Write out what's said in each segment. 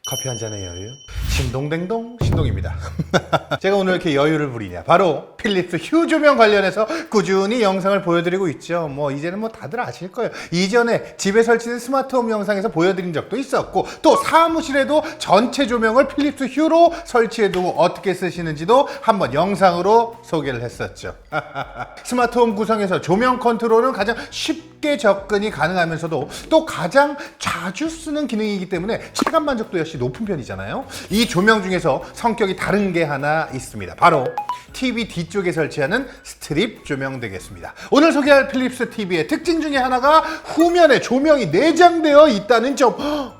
커피 한 잔의 여유, 신동댕동 신동입니다. 제가 오늘 이렇게 여유를 부리냐, 바로 필립스 휴 조명 관련해서 꾸준히 영상을 보여드리고 있죠. 이제는 다들 아실 거예요. 이전에 집에 설치된 스마트홈 영상에서 보여드린 적도 있었고, 또 사무실에도 전체 조명을 필립스 휴로 설치해두고 어떻게 쓰시는지도 한번 영상으로 소개를 했었죠. 스마트홈 구성에서 조명 컨트롤은 가장 쉽게 접근이 가능하면서도 또 가장 자주 쓰는 기능이기 때문에 체감 만족도 역시 높은 편이잖아요. 이 조명 중에서 성격이 다른 게 하나 있습니다. 바로 TV 뒤쪽에 설치하는 스트립 조명 되겠습니다. 오늘 소개할 필립스 TV의 특징 중에 하나가 후면에 조명이 내장되어 있다는 점.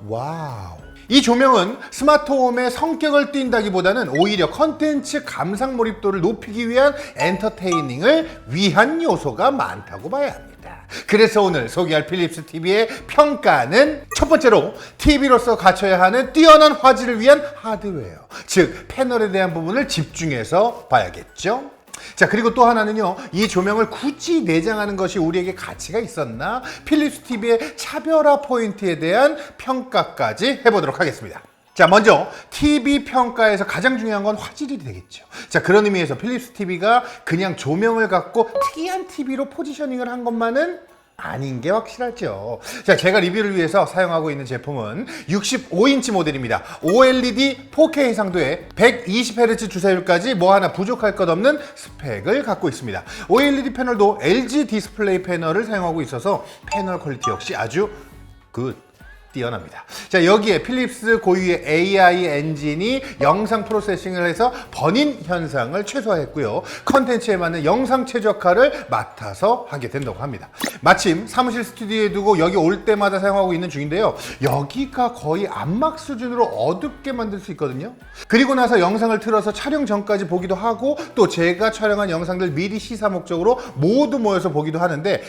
와우. 이 조명은 스마트홈의 성격을 띈다기보다는 오히려 컨텐츠 감상 몰입도를 높이기 위한 엔터테이닝을 위한 요소가 많다고 봐야 합니다. 그래서 오늘 소개할 필립스 TV의 평가는 첫 번째로 TV로서 갖춰야 하는 뛰어난 화질을 위한 하드웨어, 즉 패널에 대한 부분을 집중해서 봐야겠죠. 자, 그리고 또 하나는요, 이 조명을 굳이 내장하는 것이 우리에게 가치가 있었나? 필립스 TV의 차별화 포인트에 대한 평가까지 해보도록 하겠습니다. 자, 먼저 TV 평가에서 가장 중요한 건 화질이 되겠죠. 자, 그런 의미에서 필립스 TV가 그냥 조명을 갖고 특이한 TV로 포지셔닝을 한 것만은 아닌 게 확실하죠. 자, 제가 리뷰를 위해서 사용하고 있는 제품은 65인치 모델입니다. OLED 4K 해상도에 120Hz 주사율까지 하나 부족할 것 없는 스펙을 갖고 있습니다. OLED 패널도 LG 디스플레이 패널을 사용하고 있어서 패널 퀄리티 역시 아주 뛰어납니다. 자, 여기에 필립스 고유의 AI 엔진이 영상 프로세싱을 해서 번인 현상을 최소화했고요. 컨텐츠에 맞는 영상 최적화를 맡아서 하게 된다고 합니다. 마침 사무실 스튜디오에 두고 여기 올 때마다 사용하고 있는 중인데요. 여기가 거의 암막 수준으로 어둡게 만들 수 있거든요. 그리고 나서 영상을 틀어서 촬영 전까지 보기도 하고, 또 제가 촬영한 영상들 미리 시사 목적으로 모두 모여서 보기도 하는데,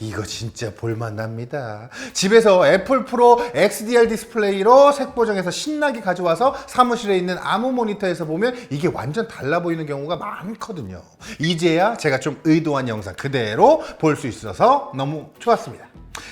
이거 진짜 볼만합니다. 집에서 애플 프로 XDR 디스플레이로 색보정해서 신나게 가져와서 사무실에 있는 아무 모니터에서 보면 이게 완전 달라 보이는 경우가 많거든요. 이제야 제가 좀 의도한 영상 그대로 볼 수 있어서 너무 좋았습니다.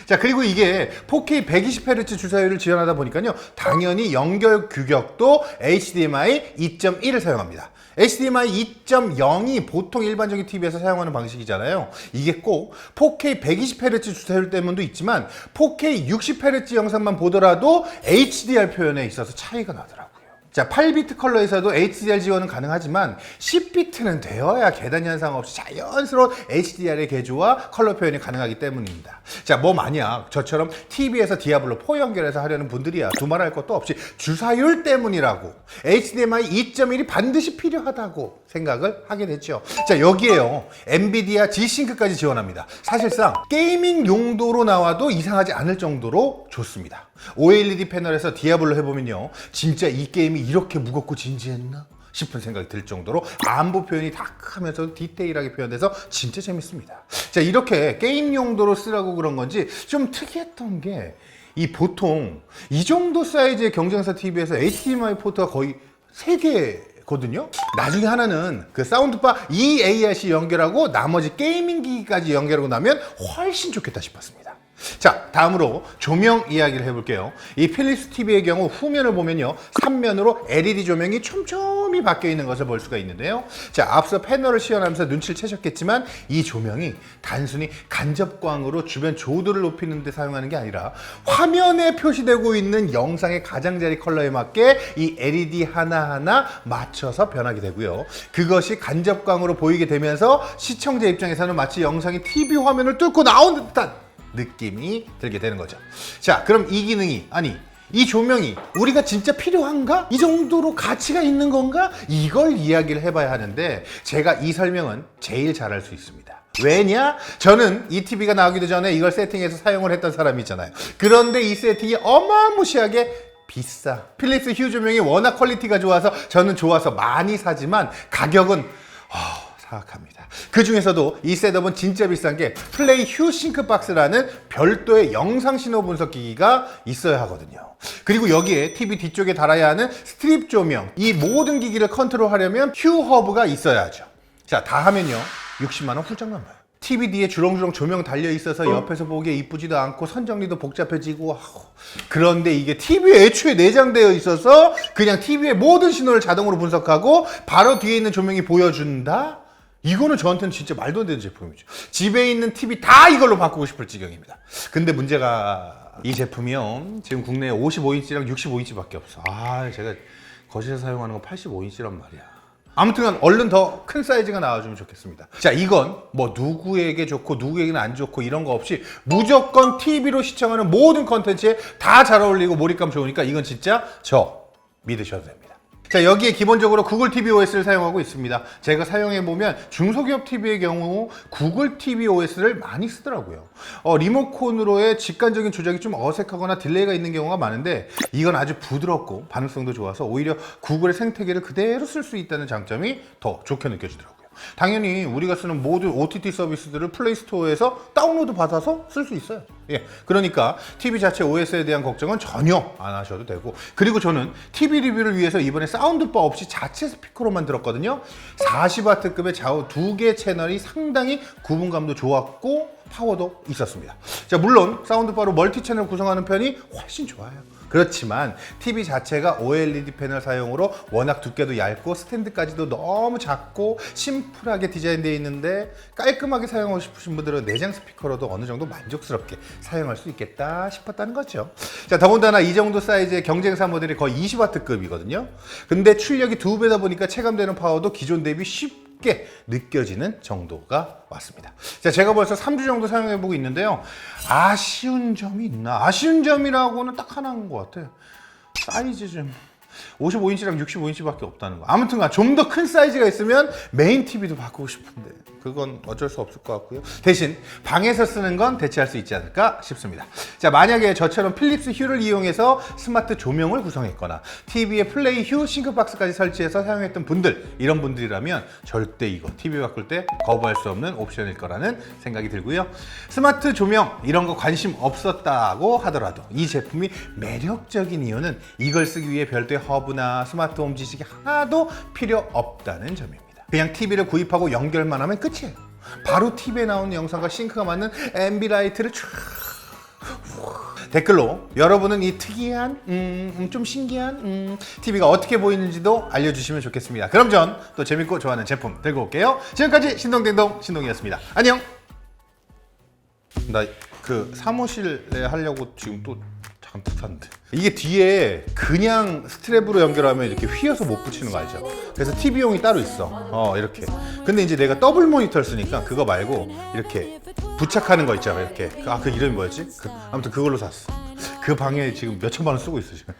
자, 그리고 이게 4K 120Hz 주사율을 지원하다 보니까요, 당연히 연결 규격도 HDMI 2.1을 사용합니다. HDMI 2.0이 보통 일반적인 TV에서 사용하는 방식이잖아요. 이게 꼭 4K 120Hz 주사율 때문도 있지만 4K 60Hz 영상만 보더라도 HDR 표현에 있어서 차이가 나더라고요. 자, 8비트 컬러에서도 HDR 지원은 가능하지만 10비트는 되어야 계단 현상 없이 자연스러운 HDR의 개조와 컬러 표현이 가능하기 때문입니다. 자, 만약 저처럼 TV에서 디아블로 4 연결해서 하려는 분들이야 두말할 것도 없이 주사율 때문이라고 HDMI 2.1이 반드시 필요하다고 생각을 하게 됐죠. 자, 여기에요, 엔비디아 G-SYNC까지 지원합니다. 사실상 게이밍 용도로 나와도 이상하지 않을 정도로 좋습니다. OLED 패널에서 디아블로 해보면요, 진짜 이 게임이 이렇게 무겁고 진지했나 싶은 생각이 들 정도로 안보 표현이 다크하면서 디테일하게 표현돼서 진짜 재밌습니다. 자, 이렇게 게임 용도로 쓰라고 그런 건지 좀 특이했던 게, 보통 이 정도 사이즈의 경쟁사 TV에서 HDMI 포트가 거의 3개거든요. 나중에 하나는 그 사운드바 EARC 연결하고 나머지 게이밍 기기까지 연결하고 나면 훨씬 좋겠다 싶었습니다. 자, 다음으로 조명 이야기를 해볼게요. 이 필립스 TV의 경우 후면을 보면요, 3면으로 LED 조명이 촘촘히 박혀 있는 것을 볼 수가 있는데요. 자, 앞서 패널을 시연하면서 눈치를 채셨겠지만 이 조명이 단순히 간접광으로 주변 조도를 높이는 데 사용하는 게 아니라 화면에 표시되고 있는 영상의 가장자리 컬러에 맞게 이 LED 하나하나 맞춰서 변하게 되고요. 그것이 간접광으로 보이게 되면서 시청자 입장에서는 마치 영상이 TV 화면을 뚫고 나온 듯한 느낌이 들게 되는 거죠. 자, 그럼 이 기능이, 이 조명이 우리가 진짜 필요한가? 이 정도로 가치가 있는 건가? 이걸 이야기를 해봐야 하는데, 제가 이 설명은 제일 잘할 수 있습니다. 왜냐? 저는 이 TV가 나오기도 전에 이걸 세팅해서 사용을 했던 사람이잖아요. 그런데 이 세팅이 어마무시하게 비싸. 필립스 휴 조명이 워낙 퀄리티가 좋아서 저는 좋아서 많이 사지만 가격은 사악합니다. 그 중에서도 이 셋업은 진짜 비싼 게 플레이 휴 싱크박스라는 별도의 영상 신호 분석 기기가 있어야 하거든요. 그리고 여기에 TV 뒤쪽에 달아야 하는 스트립 조명, 이 모든 기기를 컨트롤하려면 휴 허브가 있어야 하죠. 자, 다 하면요 60만 원 훌쩍 넘어요. TV 뒤에 주렁주렁 조명 달려 있어서 옆에서 보기에 이쁘지도 않고 선정리도 복잡해지고 그런데 이게 TV에 애초에 내장되어 있어서 그냥 TV의 모든 신호를 자동으로 분석하고 바로 뒤에 있는 조명이 보여준다? 이거는 저한테는 진짜 말도 안 되는 제품이죠. 집에 있는 TV 다 이걸로 바꾸고 싶을 지경입니다. 근데 문제가 이 제품이요. 지금 국내에 55인치랑 65인치밖에 없어. 제가 거실에서 사용하는 건 85인치란 말이야. 아무튼 얼른 더 큰 사이즈가 나와주면 좋겠습니다. 자, 이건 뭐 누구에게 좋고 누구에게는 안 좋고 이런 거 없이 무조건 TV로 시청하는 모든 컨텐츠에 다 잘 어울리고 몰입감 좋으니까 이건 진짜 저 믿으셔도 됩니다. 자, 여기에 기본적으로 구글 TV OS를 사용하고 있습니다. 제가 사용해보면 중소기업 TV의 경우 구글 TV OS를 많이 쓰더라고요. 리모컨으로의 직관적인 조작이 좀 어색하거나 딜레이가 있는 경우가 많은데 이건 아주 부드럽고 반응성도 좋아서 오히려 구글의 생태계를 그대로 쓸 수 있다는 장점이 더 좋게 느껴지더라고요. 당연히 우리가 쓰는 모든 OTT 서비스들을 플레이스토어에서 다운로드 받아서 쓸 수 있어요. 그러니까 TV 자체 OS에 대한 걱정은 전혀 안 하셔도 되고, 그리고 저는 TV 리뷰를 위해서 이번에 사운드바 없이 자체 스피커로만 들었거든요. 40W급의 좌우 2개 채널이 상당히 구분감도 좋았고 파워도 있었습니다. 자, 물론 사운드바로 멀티 채널 구성하는 편이 훨씬 좋아요. 그렇지만 TV 자체가 OLED 패널 사용으로 워낙 두께도 얇고 스탠드까지도 너무 작고 심플하게 디자인되어 있는데 깔끔하게 사용하고 싶으신 분들은 내장 스피커로도 어느 정도 만족스럽게 사용할 수 있겠다 싶었다는 거죠. 자, 더군다나 이 정도 사이즈의 경쟁사 모델이 거의 20W급이거든요. 근데 출력이 2배다 보니까 체감되는 파워도 기존 대비 쉽게 느껴지는 정도가 왔습니다. 자, 제가 벌써 3주 정도 사용해보고 있는데요. 아쉬운 점이 있나? 아쉬운 점이라고는 딱 하나인 것 같아요. 사이즈 좀 55인치랑 65인치밖에 없다는 거. 아무튼간 좀 더 큰 사이즈가 있으면 메인 TV도 바꾸고 싶은데 그건 어쩔 수 없을 것 같고요. 대신 방에서 쓰는 건 대체할 수 있지 않을까 싶습니다. 자, 만약에 저처럼 필립스 휴를 이용해서 스마트 조명을 구성했거나 TV에 플레이 휴 싱크박스까지 설치해서 사용했던 분들, 이런 분들이라면 절대 이거 TV 바꿀 때 거부할 수 없는 옵션일 거라는 생각이 들고요. 스마트 조명 이런 거 관심 없었다고 하더라도 이 제품이 매력적인 이유는 이걸 쓰기 위해 별도의 허브나 스마트홈 지식이 하나도 필요 없다는 점입니다. 그냥 TV를 구입하고 연결만 하면 끝이에요. 바로 TV에 나오는 영상과 싱크가 맞는 앰비라이트를 쫙. 댓글로 여러분은 이 특이한 좀 신기한 TV가 어떻게 보이는지도 알려주시면 좋겠습니다. 그럼 전 또 재밌고 좋아하는 제품 들고 올게요. 지금까지 신동댕동 신동이었습니다. 안녕. 나 그 사무실에 하려고 지금 또 잔뜩 샀는데 이게 뒤에 그냥 스트랩으로 연결하면 이렇게 휘어서 못 붙이는 거 알죠? 그래서 TV용이 따로 있어. 이렇게. 근데 이제 내가 더블 모니터를 쓰니까 그거 말고 이렇게 부착하는 거 있잖아. 이렇게. 그 이름이 뭐였지? 아무튼 그걸로 샀어. 그 방에 지금 몇 천만 원 쓰고 있어 지금.